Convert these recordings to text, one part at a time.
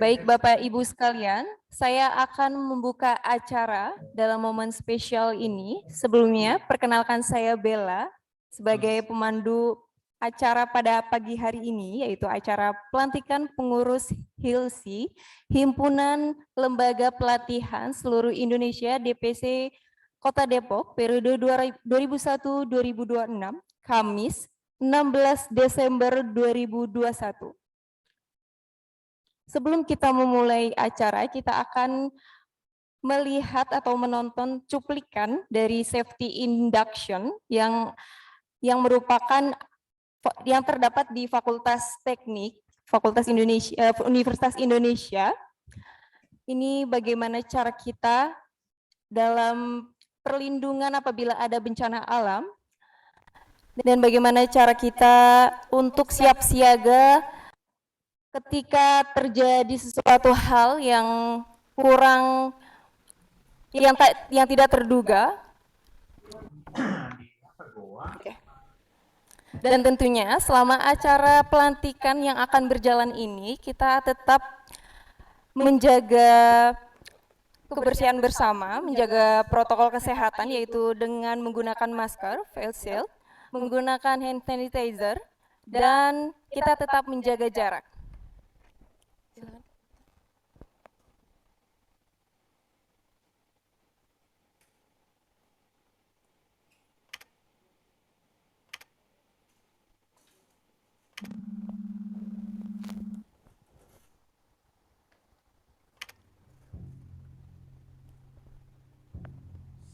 Baik Bapak Ibu sekalian, saya akan membuka acara dalam momen spesial ini. Sebelumnya, perkenalkan saya Bella sebagai pemandu acara pada pagi hari ini, yaitu acara pelantikan pengurus HILSI, Himpunan Lembaga Pelatihan Seluruh Indonesia DPC Kota Depok, periode 2001-2026, Kamis 16 Desember 2021. Sebelum kita memulai acara, kita akan melihat atau menonton cuplikan dari safety induction yang merupakan yang terdapat di Fakultas Teknik, Universitas Indonesia. Ini bagaimana cara kita dalam perlindungan apabila ada bencana alam, dan bagaimana cara kita untuk siap siaga ketika terjadi sesuatu hal yang kurang, yang tidak terduga. Dan tentunya selama acara pelantikan yang akan berjalan ini, kita tetap menjaga kebersihan bersama, menjaga protokol kesehatan, yaitu dengan menggunakan masker, face shield, menggunakan hand sanitizer, dan kita tetap menjaga jarak.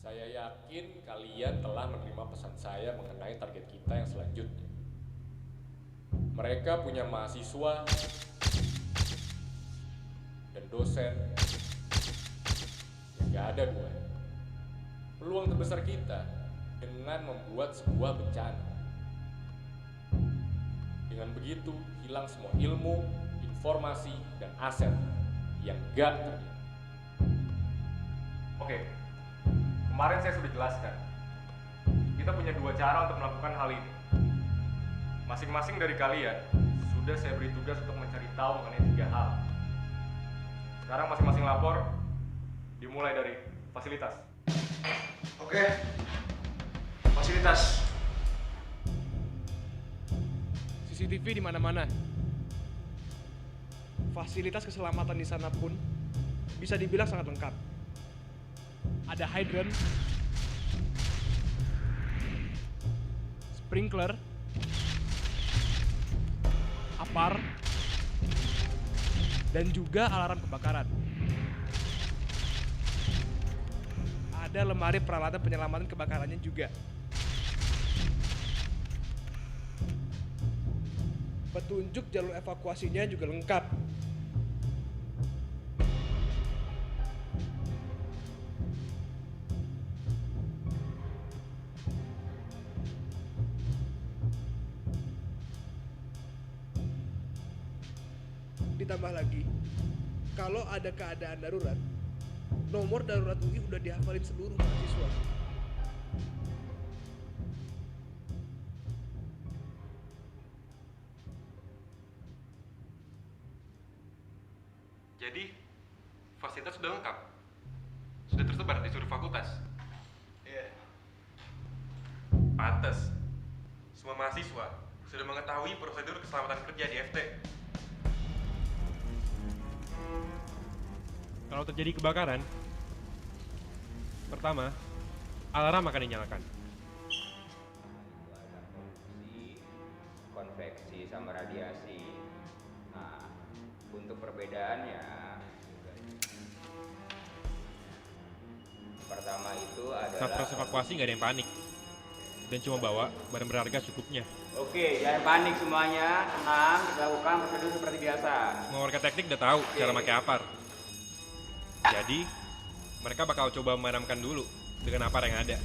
Saya yakin kalian telah menerima pesan saya mengenai target kita yang selanjutnya. Mereka punya mahasiswa dan dosen yang gak ada duanya. Peluang terbesar kita dengan membuat sebuah bencana. Dengan begitu, hilang semua ilmu, informasi, dan aset yang gak terlihat. Oke, kemarin saya sudah jelaskan. Kita punya dua cara untuk melakukan hal ini. Masing-masing dari kalian sudah saya beri tugas untuk mencari tahu mengenai tiga hal. Sekarang masing-masing lapor, dimulai dari fasilitas. Oke, fasilitas. CCTV di mana-mana. Fasilitas keselamatan di sana pun bisa dibilang sangat lengkap. Ada hydrant, sprinkler, apar, dan juga alarm kebakaran. Ada lemari peralatan penyelamatan kebakarannya juga. Petunjuk jalur evakuasinya juga lengkap. Ditambah lagi, kalau ada keadaan darurat, nomor darurat UI udah dihafalin seluruh mahasiswa. Jadi, fasilitas sudah lengkap. Sudah tersebar di seluruh fakultas. Iya. Pantes. Semua mahasiswa sudah mengetahui prosedur keselamatan kerja di FT. Kalau terjadi kebakaran, pertama, alarm akan dinyalakan. Itu ada konduksi, konveksi, sama radiasi. Nah, untuk perbedaannya, pertama itu adalah Saat proses evakuasi nggak ada yang panik, dan cuma bawa barang berharga cukupnya. Oke, jangan panik semuanya, tenang, kita lakukan prosedur seperti biasa. Semua warga teknik udah tahu cara pakai apar. Jadi, mereka bakal coba memadamkan dulu dengan apar yang ada.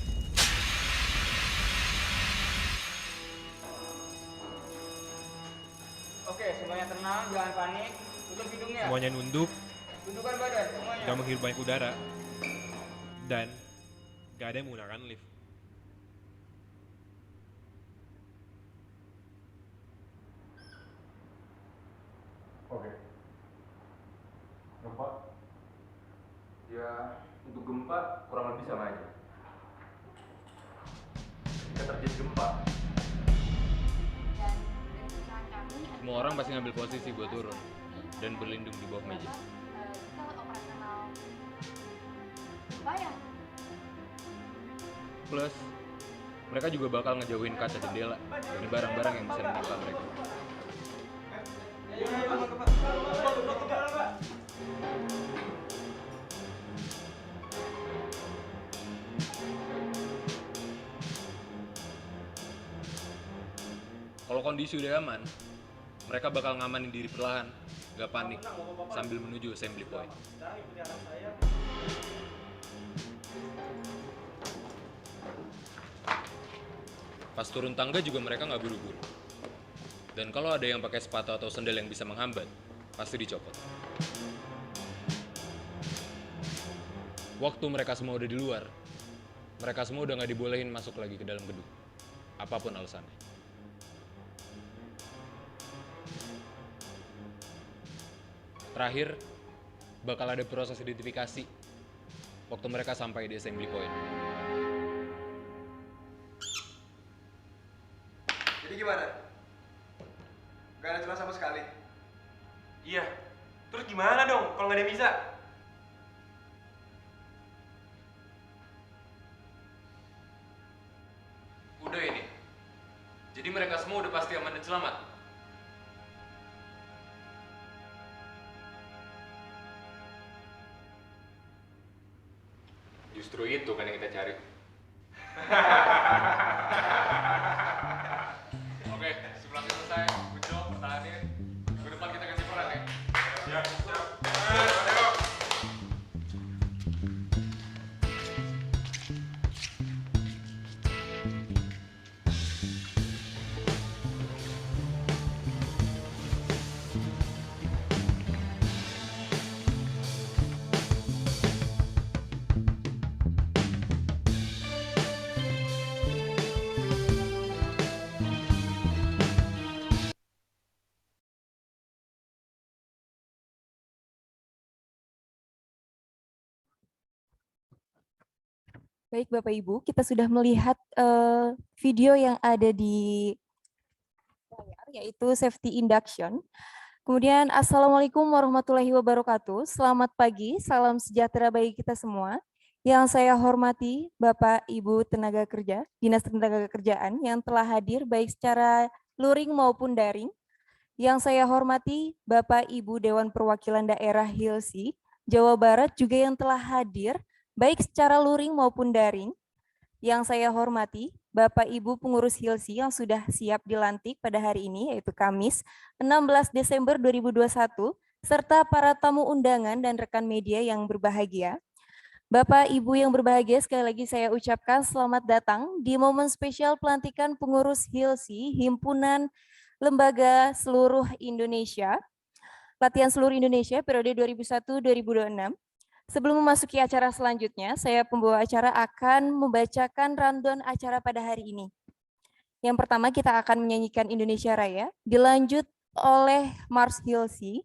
Oke, semuanya tenang, jangan panik, tutup hidungnya. Semuanya nunduk, Tundukkan badan, semuanya. gak menghirup banyak udara, dan gak ada yang menggunakan lift. Oke. gempa kurang lebih sama aja. Ketika terjadi gempa, Semua orang pasti ngambil posisi buat turun dan berlindung di bawah meja. Plus, mereka juga bakal ngejauhin kaca jendela dari barang-barang yang bisa menimpa mereka. Kalau kondisi udah aman, mereka bakal ngamanin diri perlahan, gak panik, sambil menuju assembly point. Pas turun tangga juga mereka nggak buru-buru. Dan kalau ada yang pakai sepatu atau sendal yang bisa menghambat, pasti dicopot. Waktu mereka semua udah di luar, mereka semua udah nggak dibolehin masuk lagi ke dalam gedung. Apapun alasannya. Terakhir, bakal ada proses identifikasi waktu mereka sampai di assembly point. Jadi gimana? Gak ada celah sama sekali. iya. Terus gimana dong kalau nggak ada yang bisa? Udah ini. Jadi mereka semua udah pasti aman dan selamat. Justru itu kan yang kita cari. Oke, sebelum selesai, good job, pertahanin. Ke depan kita kasih peran ya. Siap, siap. Baik Bapak Ibu, kita sudah melihat video yang ada di layar, yaitu safety induction. Kemudian Assalamualaikum warahmatullahi wabarakatuh. Selamat pagi, salam sejahtera bagi kita semua. Yang saya hormati Bapak Ibu tenaga kerja, Dinas Tenaga Kerjaan yang telah hadir baik secara luring maupun daring. Yang saya hormati Bapak Ibu Dewan Perwakilan Daerah Hilsi, Jawa Barat juga yang telah hadir baik secara luring maupun daring. Yang saya hormati Bapak Ibu pengurus Hilsi yang sudah siap dilantik pada hari ini, yaitu Kamis 16 Desember 2021, serta para tamu undangan dan rekan media yang berbahagia. Bapak Ibu yang berbahagia, sekali lagi saya ucapkan selamat datang di momen spesial pelantikan pengurus Hilsi Himpunan Lembaga Seluruh Indonesia, Latihan Seluruh Indonesia periode 2001-2026. Sebelum memasuki acara selanjutnya, saya pembawa acara akan membacakan rundown acara pada hari ini. Yang pertama kita akan menyanyikan Indonesia Raya, dilanjut oleh Mars Hilsi,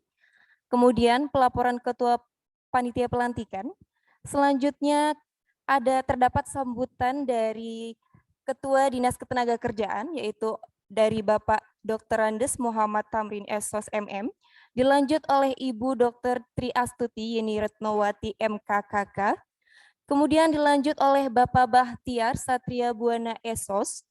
kemudian pelaporan Ketua Panitia Pelantikan, selanjutnya terdapat sambutan dari Ketua Dinas Ketenagakerjaan, yaitu dari Bapak Dr. Andes Muhammad Tamrin Sos MM, dilanjut oleh Ibu Dr. Tri Astuti Yeni Retnowati MKKK, kemudian dilanjut oleh Bapak Bahtiar Satria Buana Esos,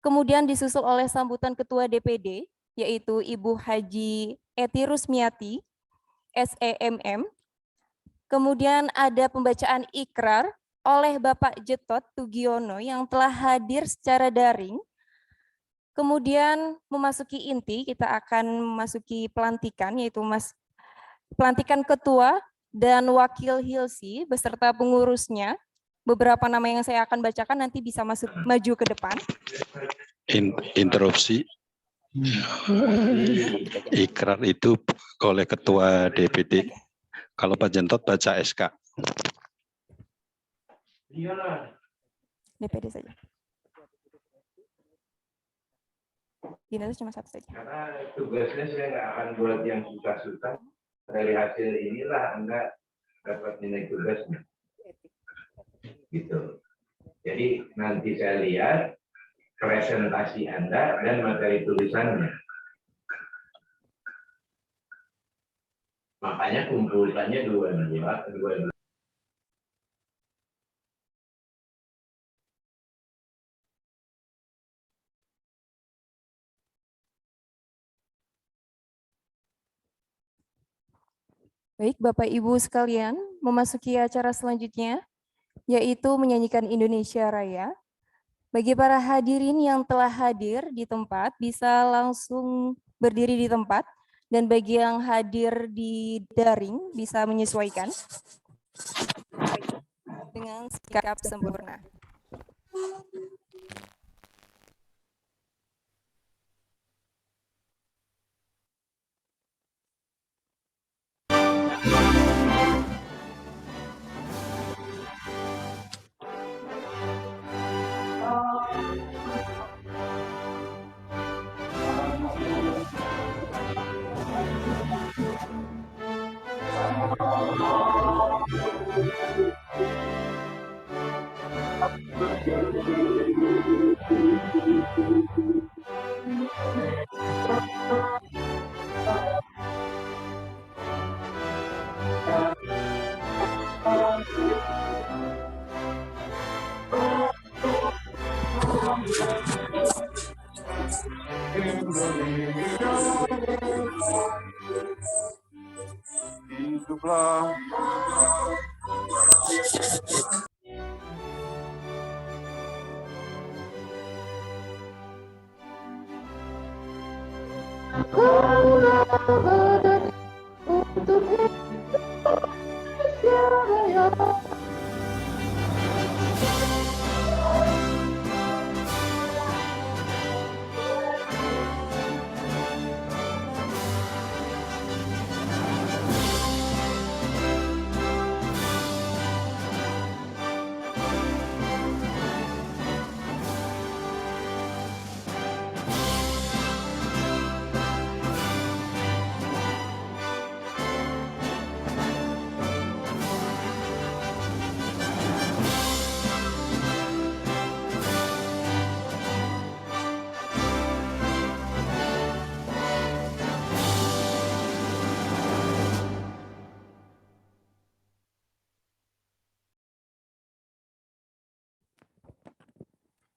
kemudian disusul oleh sambutan Ketua DPD, yaitu Ibu Haji Eti Rusmiati, SEMM, kemudian ada pembacaan ikrar oleh Bapak Jetot Tugiono yang telah hadir secara daring. Kemudian memasuki inti, kita akan memasuki pelantikan, yaitu pelantikan ketua dan wakil Hilsi beserta pengurusnya. Beberapa nama yang saya akan bacakan nanti bisa maju ke depan. Interupsi. Ikrar itu oleh Ketua DPD. Kalau Pak Jentot baca SK. DPD saja. Dinas cuma satu saja. Karena tugasnya saya nggak akan buat yang susah-susah. Dari hasil inilah Anda dapat nilai tugasnya. gitu. Jadi nanti saya lihat presentasi Anda dan materi tulisannya. Makanya kumpulkannya dua. Baik, Bapak Ibu sekalian, memasuki acara selanjutnya, yaitu menyanyikan Indonesia Raya. Bagi para hadirin yang telah hadir di tempat, bisa langsung berdiri di tempat, dan bagi yang hadir di daring, bisa menyesuaikan dengan sikap sempurna. Hiduplah.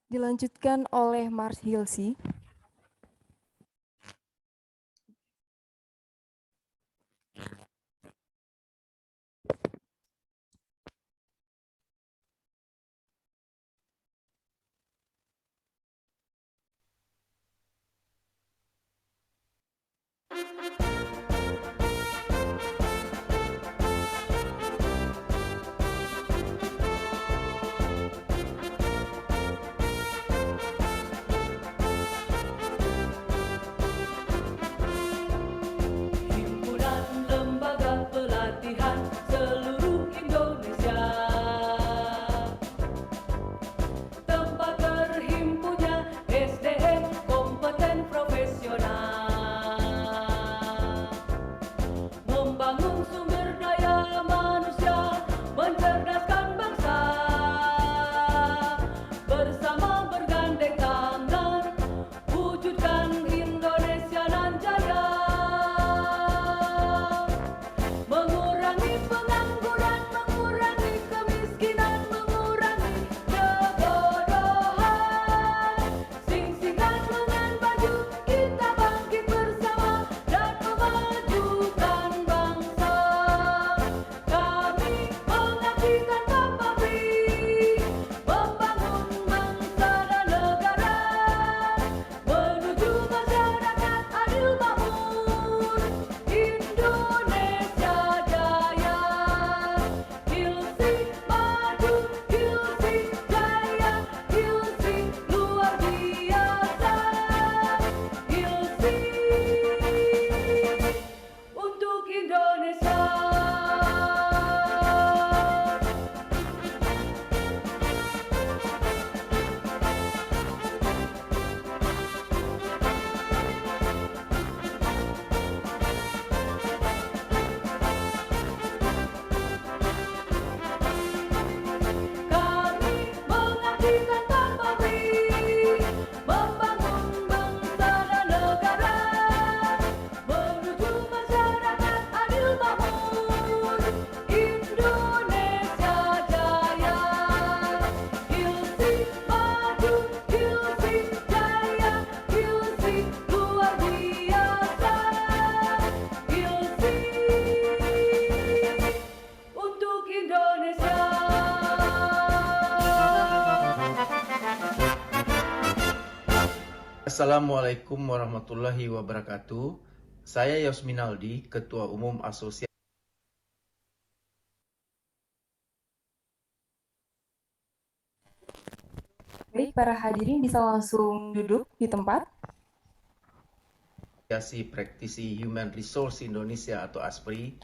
Dilanjutkan oleh Mars Hilsi. Assalamualaikum warahmatullahi wabarakatuh. Saya Yosminaldi, Ketua Umum Asosiasi Baik, para hadirin bisa langsung duduk di tempat. Praktisi Human Resource Indonesia atau ASPRI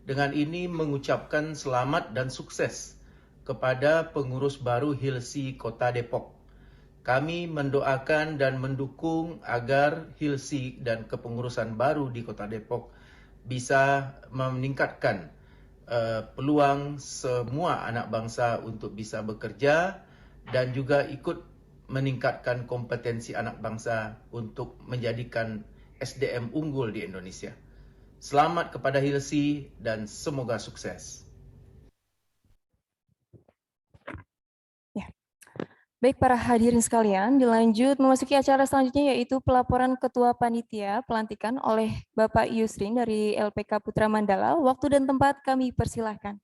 dengan ini mengucapkan selamat dan sukses kepada pengurus baru HILSI Kota Depok. Kami mendoakan dan mendukung agar HILSI dan kepengurusan baru di Kota Depok bisa meningkatkan peluang semua anak bangsa untuk bisa bekerja dan juga ikut meningkatkan kompetensi anak bangsa untuk menjadikan SDM unggul di Indonesia. Selamat kepada HILSI dan semoga sukses. Baik, para hadirin sekalian, dilanjut memasuki acara selanjutnya yaitu pelaporan Ketua Panitia pelantikan oleh Bapak Yusrin dari LPK Putra Mandala. Waktu dan tempat kami persilahkan.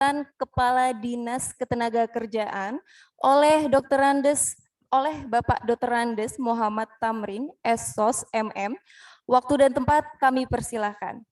jabatan Kepala Dinas Ketenagakerjaan oleh Bapak Dr. Andes Muhammad Tamrin, SSOS MM. Waktu dan tempat kami persilahkan.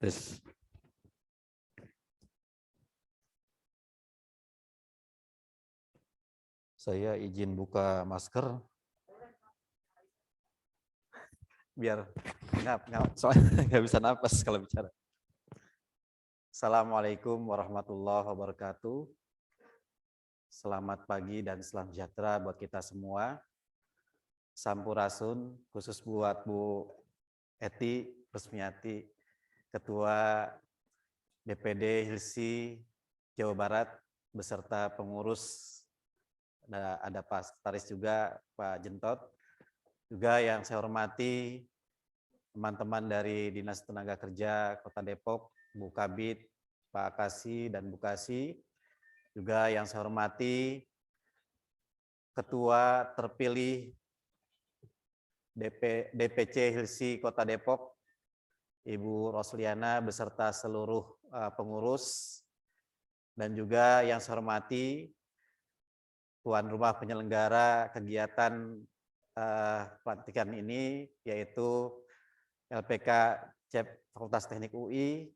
Tes. Saya izin buka masker biar soalnya nggak bisa napas kalau bicara. Assalamualaikum warahmatullahi wabarakatuh. Selamat pagi dan salam sejahtera buat kita semua. Sampurasun khusus buat Bu Eti Rusmiati, Ketua DPD Hilsi Jawa Barat beserta pengurus, ada Pak Sekretaris juga, Pak Jentot. Juga yang saya hormati teman-teman dari Dinas Tenaga Kerja Kota Depok, Bu Kabid, Pak Kasi dan Bu Kasi. Juga yang saya hormati Ketua terpilih DPC Hilsi Kota Depok, Ibu Rosliana beserta seluruh pengurus. Dan juga yang saya hormati tuan rumah penyelenggara kegiatan pelantikan ini, yaitu LPK CEP Fakultas Teknik UI,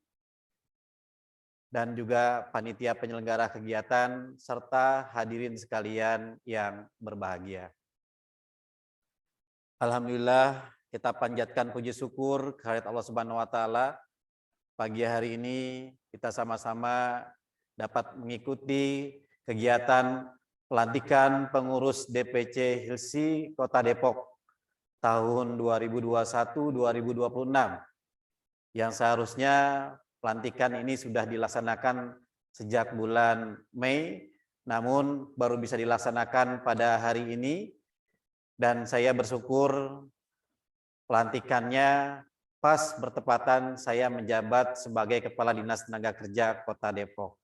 dan juga panitia penyelenggara kegiatan, serta hadirin sekalian yang berbahagia. Alhamdulillah, kita panjatkan puji syukur kehadirat Allah Subhanahu wa Ta'ala. Pagi hari ini kita sama-sama dapat mengikuti kegiatan pelantikan pengurus DPC Hilsi Kota Depok tahun 2021-2026 yang seharusnya pelantikan ini sudah dilaksanakan sejak bulan Mei, namun baru bisa dilaksanakan pada hari ini, dan saya bersyukur pelantikannya pas bertepatan saya menjabat sebagai Kepala Dinas Tenaga Kerja Kota Depok.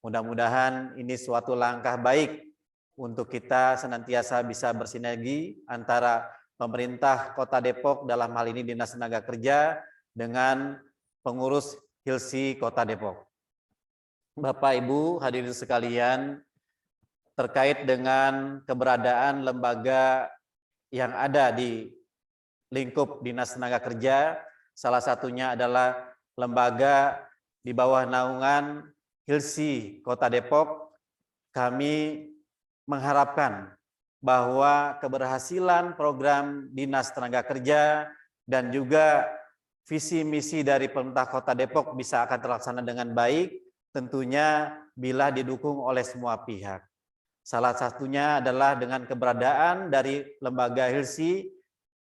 Mudah-mudahan ini suatu langkah baik untuk kita senantiasa bisa bersinergi antara pemerintah Kota Depok, dalam hal ini Dinas Tenaga Kerja, dengan pengurus Hilsi Kota Depok. Bapak Ibu hadirin sekalian, terkait dengan keberadaan lembaga yang ada di lingkup Dinas Tenaga Kerja, salah satunya adalah lembaga di bawah naungan Hilsi Kota Depok. Kami mengharapkan bahwa keberhasilan program Dinas Tenaga Kerja dan juga visi misi dari pemerintah Kota Depok bisa akan terlaksana dengan baik, tentunya bila didukung oleh semua pihak. Salah satunya adalah dengan keberadaan dari lembaga Hilsi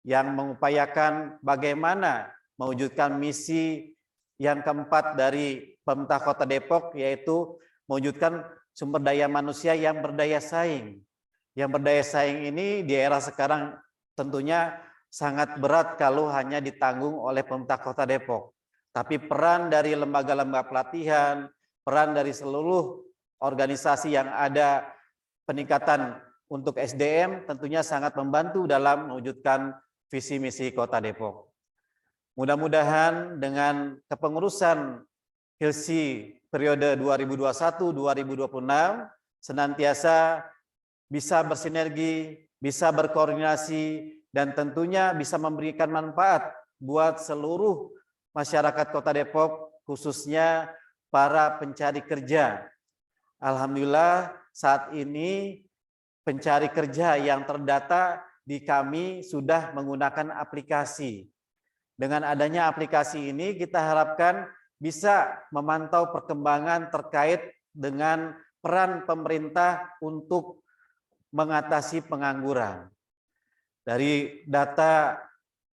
yang mengupayakan bagaimana mewujudkan misi yang keempat dari pemerintah Kota Depok, yaitu mewujudkan sumber daya manusia yang berdaya saing. Yang berdaya saing ini di era sekarang tentunya sangat berat kalau hanya ditanggung oleh pemerintah Kota Depok. Tapi peran dari lembaga-lembaga pelatihan, peran dari seluruh organisasi yang ada, peningkatan untuk SDM tentunya sangat membantu dalam mewujudkan visi misi Kota Depok. Mudah-mudahan dengan kepengurusan Hilsi periode 2021-2026 senantiasa bisa bersinergi, bisa berkoordinasi, dan tentunya bisa memberikan manfaat buat seluruh masyarakat Kota Depok, khususnya para pencari kerja. Alhamdulillah saat ini pencari kerja yang terdata di kami sudah menggunakan aplikasi. Dengan adanya aplikasi ini kita harapkan bisa memantau perkembangan terkait dengan peran pemerintah untuk mengatasi pengangguran. Dari data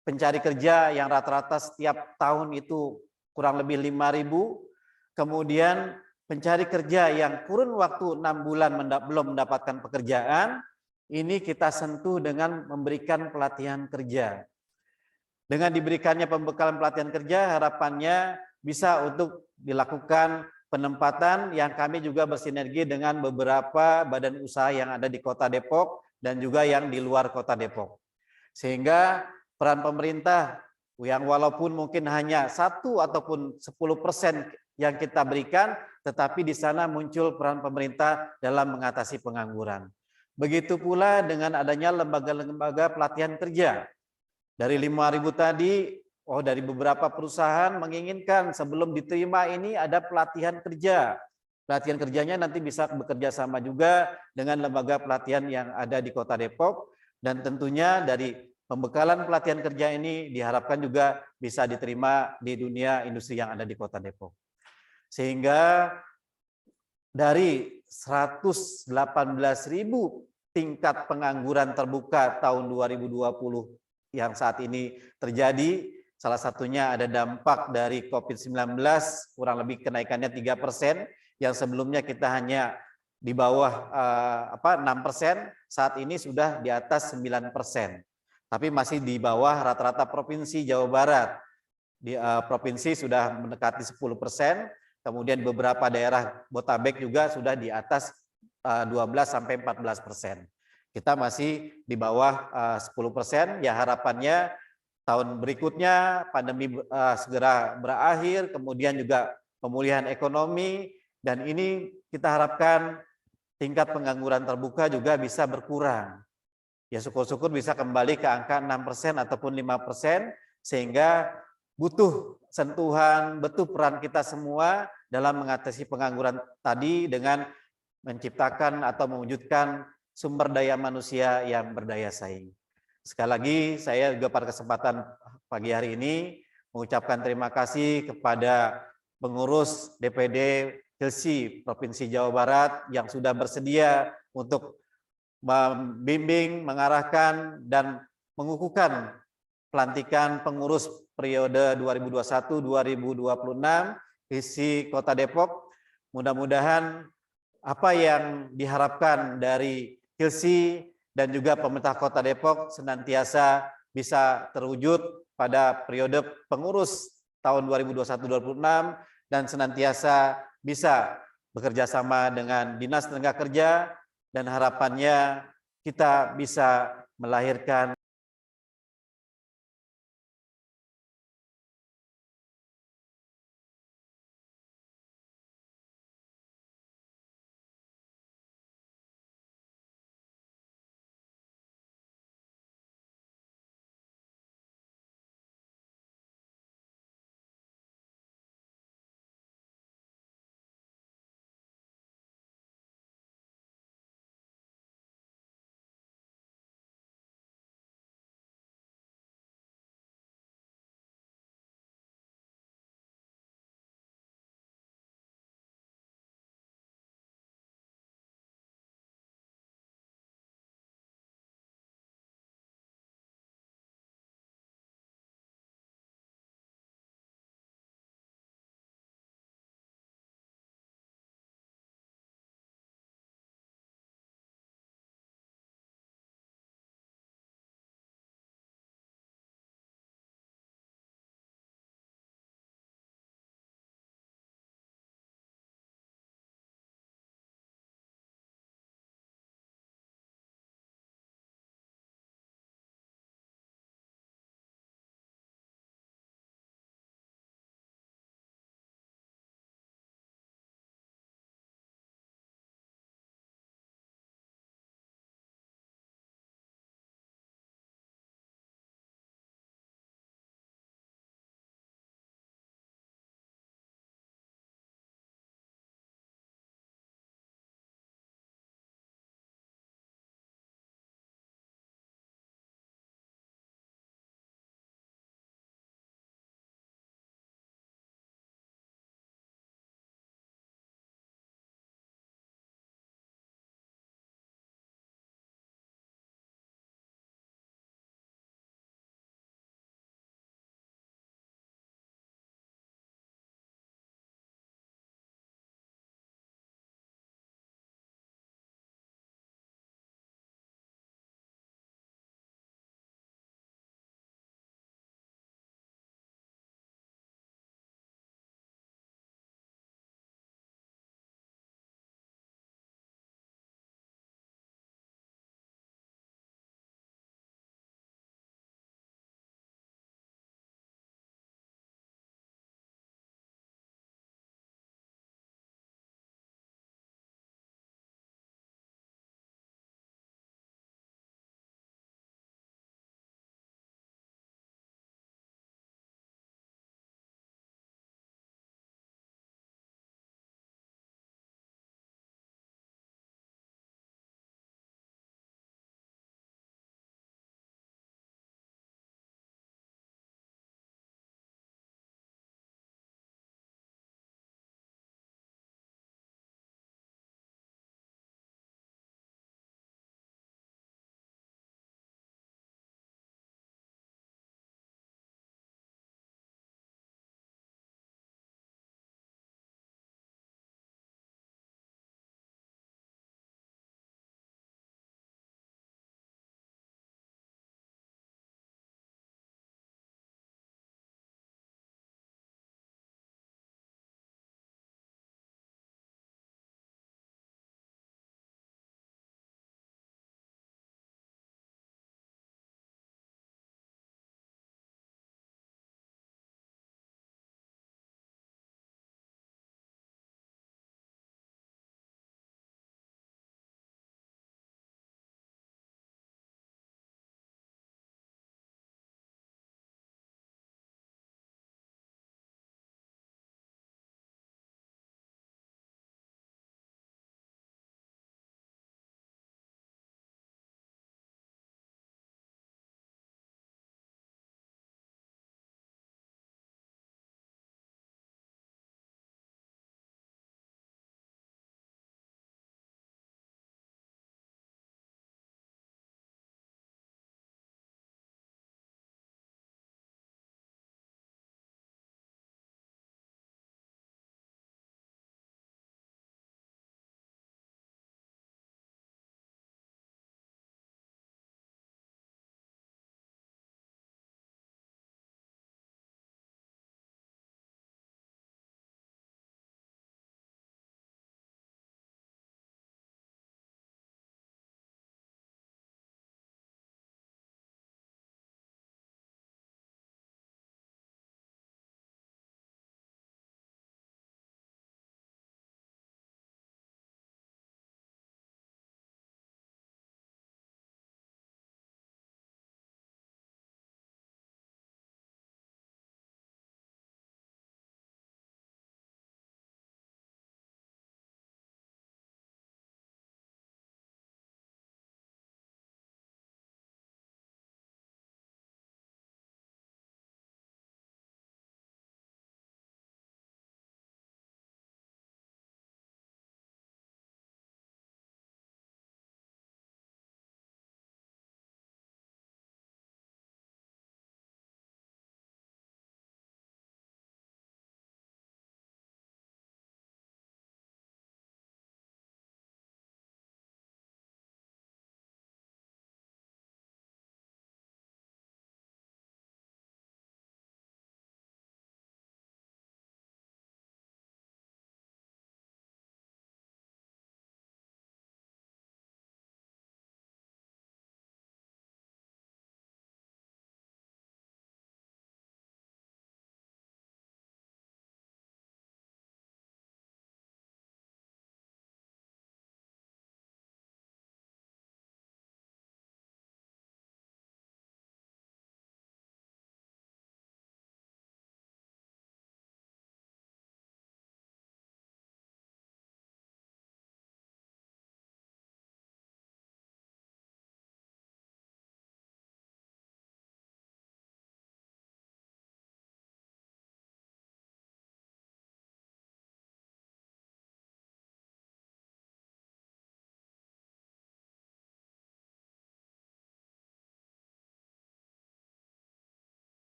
pencari kerja yang rata-rata setiap tahun itu kurang lebih 5.000, kemudian pencari kerja yang kurun waktu 6 bulan belum mendapatkan pekerjaan, ini kita sentuh dengan memberikan pelatihan kerja. Dengan diberikannya pembekalan pelatihan kerja, harapannya bisa untuk dilakukan penempatan yang kami juga bersinergi dengan beberapa badan usaha yang ada di Kota Depok dan juga yang di luar Kota Depok. Sehingga peran pemerintah yang walaupun mungkin hanya 1 ataupun 10% yang kita berikan, tetapi di sana muncul peran pemerintah dalam mengatasi pengangguran. Begitu pula dengan adanya lembaga-lembaga pelatihan kerja. Dari 5.000 tadi, dari beberapa perusahaan menginginkan sebelum diterima ini ada pelatihan kerja. Pelatihan kerjanya nanti bisa bekerja sama juga dengan lembaga pelatihan yang ada di Kota Depok. Dan tentunya dari pembekalan pelatihan kerja ini diharapkan juga bisa diterima di dunia industri yang ada di Kota Depok. Sehingga dari 118.000 tingkat pengangguran terbuka tahun 2020 yang saat ini terjadi, salah satunya ada dampak dari COVID-19, kurang lebih kenaikannya 3%, yang sebelumnya kita hanya di bawah 6%, saat ini sudah di atas 9%. Tapi masih di bawah rata-rata provinsi Jawa Barat. Di provinsi sudah mendekati 10%, kemudian beberapa daerah Botabek juga sudah di atas 12-14%. Kita masih di bawah 10%, ya harapannya tahun berikutnya pandemi segera berakhir, kemudian juga pemulihan ekonomi, dan ini kita harapkan tingkat pengangguran terbuka juga bisa berkurang. Ya syukur-syukur bisa kembali ke angka 6% ataupun 5%, sehingga butuh sentuhan, butuh peran kita semua dalam mengatasi pengangguran tadi dengan menciptakan atau mewujudkan sumber daya manusia yang berdaya saing. Sekali lagi saya juga pada kesempatan pagi hari ini mengucapkan terima kasih kepada pengurus DPD Hilsi Provinsi Jawa Barat yang sudah bersedia untuk membimbing, mengarahkan, dan mengukuhkan pelantikan pengurus periode 2021-2026 Hilsi Kota Depok. Mudah-mudahan apa yang diharapkan dari Hilsi dan juga pemerintah Kota Depok senantiasa bisa terwujud pada periode pengurus tahun 2021-2026 dan senantiasa bisa bekerja sama dengan Dinas Tenaga Kerja, dan harapannya kita bisa melahirkan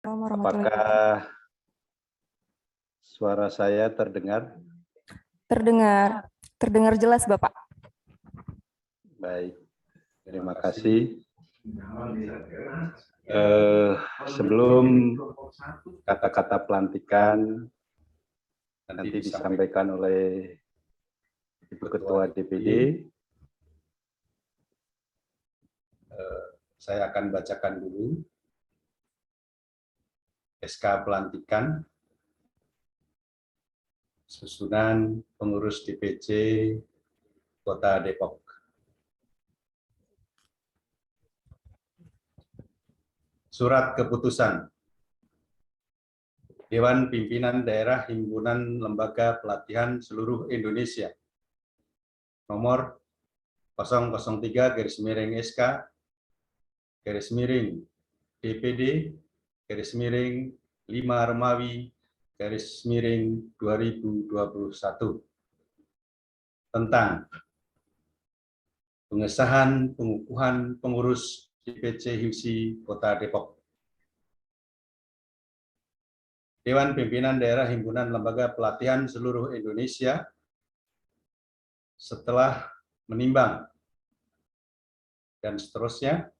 Apakah suara saya terdengar? Terdengar jelas, Bapak. Baik, terima kasih. Sebelum kata-kata pelantikan nanti disampaikan oleh Ibu Ketua DPD, saya akan bacakan dulu SK pelantikan susunan pengurus DPC Kota Depok. Surat keputusan Dewan Pimpinan Daerah Himpunan Lembaga Pelatihan Seluruh Indonesia nomor 003/SK DPD 5 Romawi 2021 tentang pengesahan pengukuhan pengurus DPC HIMSI Kota Depok. Dewan Pimpinan Daerah Himpunan Lembaga Pelatihan Seluruh Indonesia setelah menimbang dan seterusnya,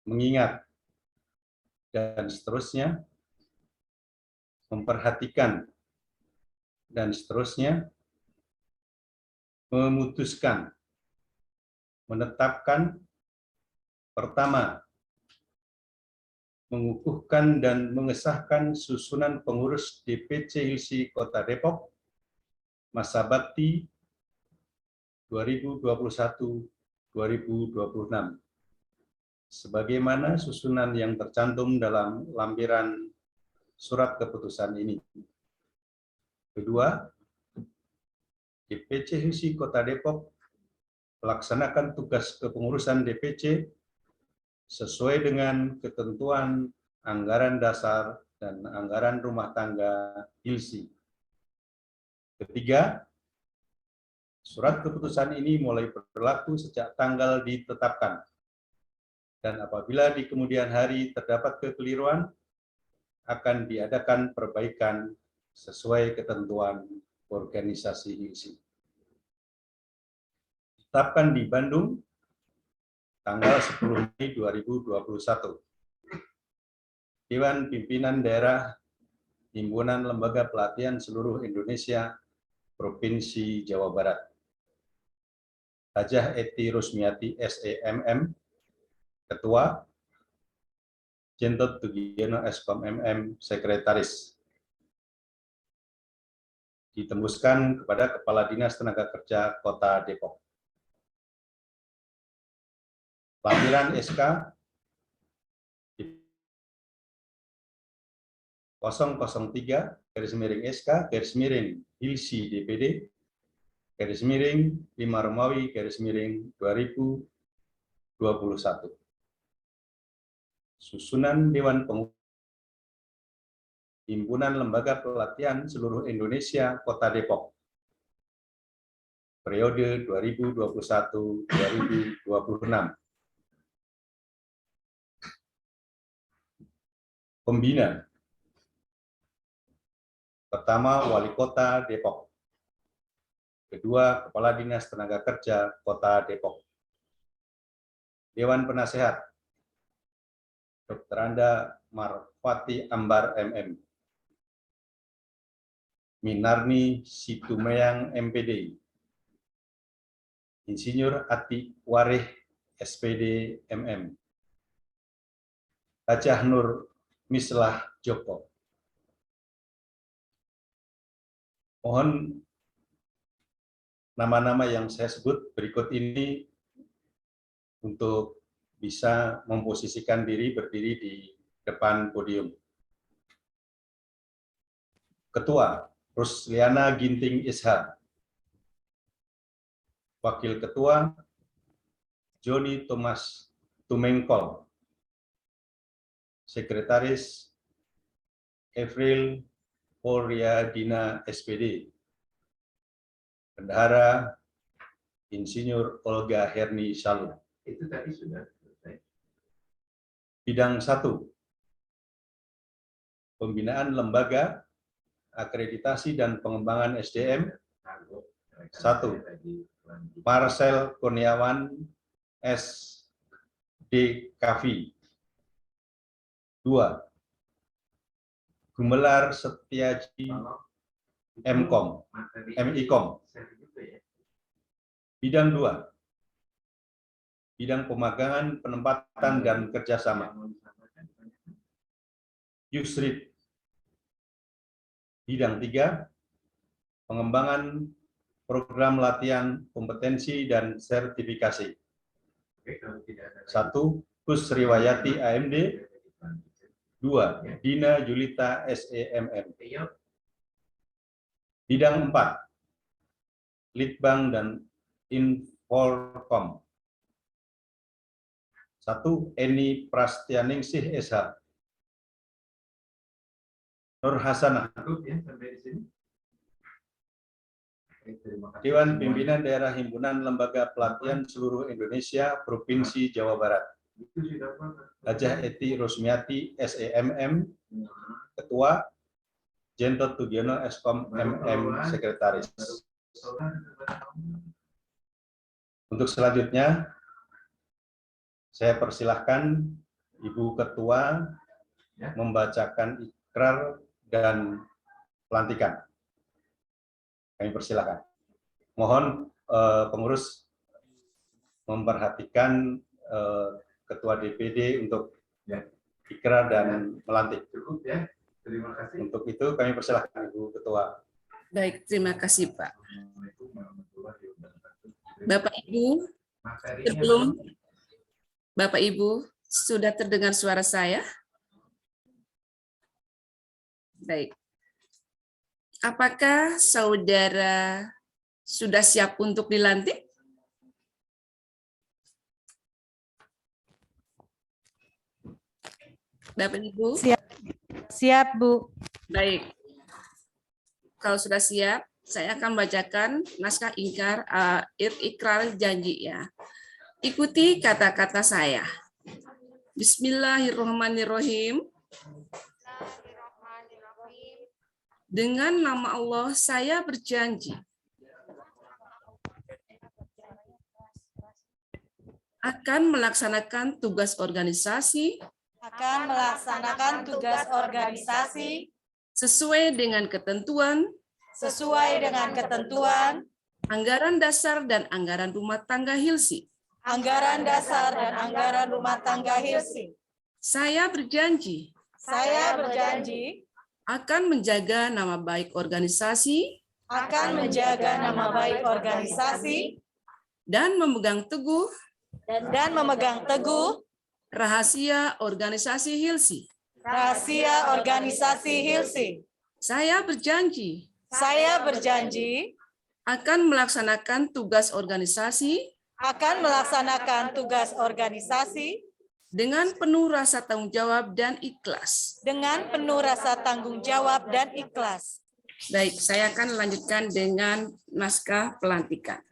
mengingat dan seterusnya, memperhatikan dan seterusnya, memutuskan, menetapkan, pertama, mengukuhkan dan mengesahkan susunan pengurus DPC HIMSI Kota Depok masa bakti 2021-2026 sebagaimana susunan yang tercantum dalam lampiran surat keputusan ini. Kedua, DPC HIMSI Kota Depok melaksanakan tugas kepengurusan DPC sesuai dengan ketentuan anggaran dasar dan anggaran rumah tangga HIMSI. Ketiga, surat keputusan ini mulai berlaku sejak tanggal ditetapkan. Dan apabila di kemudian hari terdapat kekeliruan, akan diadakan perbaikan sesuai ketentuan organisasi HIMSI. Ditetapkan di Bandung tanggal 10 Mei 2021. Dewan Pimpinan Daerah Himpunan Lembaga Pelatihan Seluruh Indonesia Provinsi Jawa Barat. Hajah Eti Rusmiati SEMM, Ketua, Jentot Tugiono Eskom MM, Sekretaris. Ditembuskan kepada Kepala Dinas Tenaga Kerja Kota Depok. Lampiran SK 003/SK HILSI DPD 5 Romawi 2021. Susunan Dewan Pengukuh Himpunan Lembaga Pelatihan Seluruh Indonesia Kota Depok periode 2021-2026. Pembina. Pertama, Wali Kota Depok. Kedua, Kepala Dinas Tenaga Kerja Kota Depok. Dewan Penasehat, Dr. Anda Marfati Ambar MM. Minarni Situmeyang MPD. Insinyur Ati Warih SPD MM. Hajah Nur Mislah Joko. Mohon nama-nama yang saya sebut berikut ini untuk bisa memposisikan diri berdiri di depan podium. Ketua, Rusliana Ginting Ishak. Wakil Ketua, Joni Thomas Tumengkol. Sekretaris, Evril Poryadina SPD. Bendahara, Insinyur Olga Herni Salu. Itu tadi sudah selesai. Bidang 1, pembinaan lembaga, akreditasi dan pengembangan SDM. 1. Marcel Kurniawan, SDKV. 2. Gumelar Setiaji, MIKOM. Bidang 2. Bidang pemagangan, penempatan, dan kerjasama. Yusrid. Bidang 3. Pengembangan program latihan kompetensi dan sertifikasi. 1. Kusriwayati AMD. 2. Dina Julita SEMM. Bidang 4. Litbang dan Inforkom. 1. Eni Prastianingsih SH. Nur Hasanah. Dewan Pimpinan Daerah Himpunan Lembaga Pelatihan Seluruh Indonesia Provinsi Jawa Barat. Hajah Eti Rusmiati SEMM, Ketua. Jentot Tugiono Eskom MM, Sekretaris. Untuk selanjutnya, saya persilahkan Ibu Ketua membacakan ikrar dan pelantikan. Kami persilahkan. Mohon pengurus memperhatikan Ketua DPD untuk ikrar dan melantik. Cukup ya. Terima kasih. Untuk itu kami persilahkan Ibu Ketua. Baik, terima kasih Pak. Bapak Ibu, sebelum Bapak Ibu sudah terdengar suara saya? Baik. Apakah saudara sudah siap untuk dilantik? Bapak Ibu? Siap, Bu. Baik. Kalau sudah siap, saya akan bacakan naskah ikrar janji ya. Ikuti kata-kata saya. Bismillahirrahmanirrahim. Dengan nama Allah saya berjanji akan melaksanakan tugas organisasi sesuai dengan ketentuan anggaran dasar dan anggaran rumah tangga HILSI. Saya berjanji akan menjaga nama baik organisasi dan memegang teguh rahasia organisasi HILSI. Saya berjanji akan melaksanakan tugas organisasi dengan penuh rasa tanggung jawab dan ikhlas. Baik, saya akan lanjutkan dengan naskah pelantikan.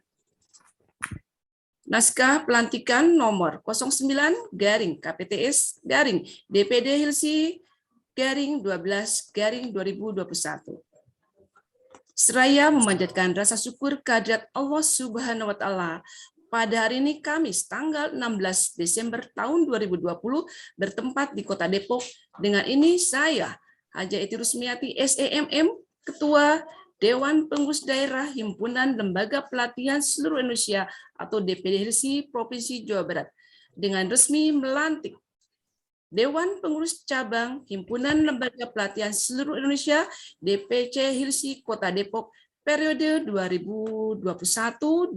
Naskah pelantikan nomor 09-KPTS-DPD HILSI-12-2021. Seraya memanjatkan rasa syukur kehadirat Allah Subhanahu wa Ta'ala, pada hari ini Kamis tanggal 16 Desember tahun 2020 bertempat di Kota Depok. Dengan ini saya, Hajah Eti Rusmiati SEMM, Ketua Dewan Pengurus Daerah Himpunan Lembaga Pelatihan Seluruh Indonesia atau DPD HILSI Provinsi Jawa Barat, dengan resmi melantik Dewan Pengurus Cabang Himpunan Lembaga Pelatihan Seluruh Indonesia DPC HILSI Kota Depok periode 2021-2026.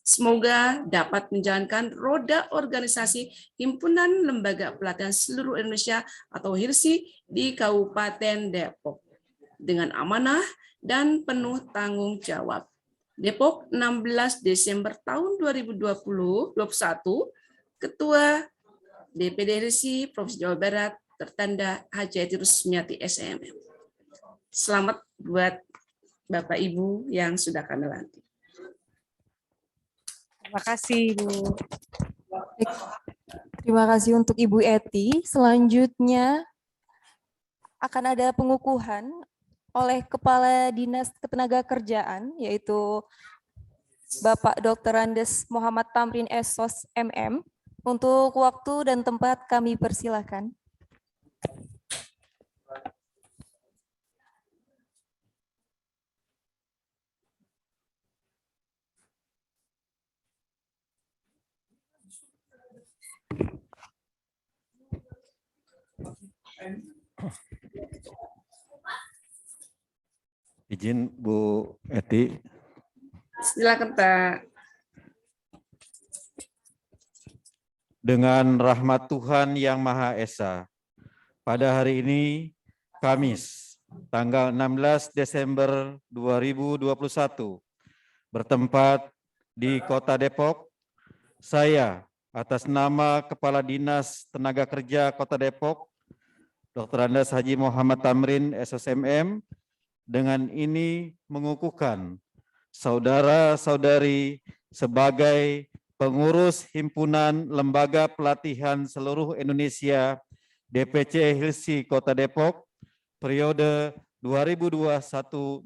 Semoga dapat menjalankan roda organisasi Himpunan Lembaga Pelatihan Seluruh Indonesia atau HILSI di Kabupaten Depok dengan amanah dan penuh tanggung jawab. Depok, 16 Desember tahun 2021, Ketua DPD HILSI Provinsi Jawa Barat, tertanda Hajah Eti Rusmiati SEMM. Selamat buat Bapak Ibu yang sudah kami lantik. Terima kasih, Bu. Terima kasih untuk Ibu Eti. Selanjutnya akan ada pengukuhan oleh Kepala Dinas Ketenagakerjaan, yaitu Bapak Dr. Andes Muhammad Tamrin SOS MM. Untuk waktu dan tempat kami persilakan. Izin Bu Eti. Silakan Pak. Dengan rahmat Tuhan Yang Maha Esa, pada hari ini, Kamis, tanggal 16 Desember 2021, bertempat di Kota Depok, saya atas nama Kepala Dinas Tenaga Kerja Kota Depok, Dr. Andes Haji Muhammad Tamrin SSMM, dengan ini mengukuhkan saudara-saudari sebagai pengurus Himpunan Lembaga Pelatihan Seluruh Indonesia DPC Hilsi Kota Depok periode 2021-2026.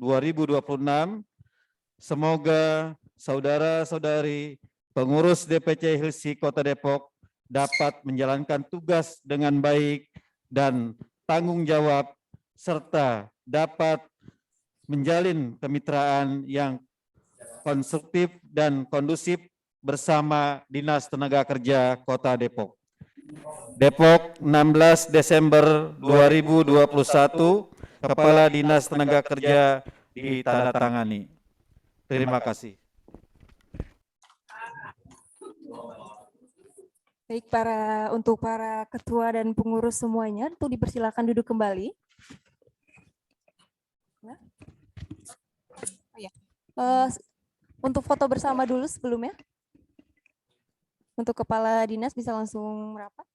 Semoga saudara-saudari pengurus DPC Hilsi Kota Depok dapat menjalankan tugas dengan baik dan tanggung jawab serta dapat menjalin kemitraan yang konstruktif dan kondusif bersama Dinas Tenaga Kerja Kota Depok. Depok, 16 Desember 2021, Kepala Dinas Tenaga Kerja ditandatangani. Terima kasih. Baik, untuk para ketua dan pengurus semuanya, untuk dipersilakan duduk kembali. Nah. Oh, ya. Untuk foto bersama dulu sebelumnya. Untuk Kepala Dinas bisa langsung merapat.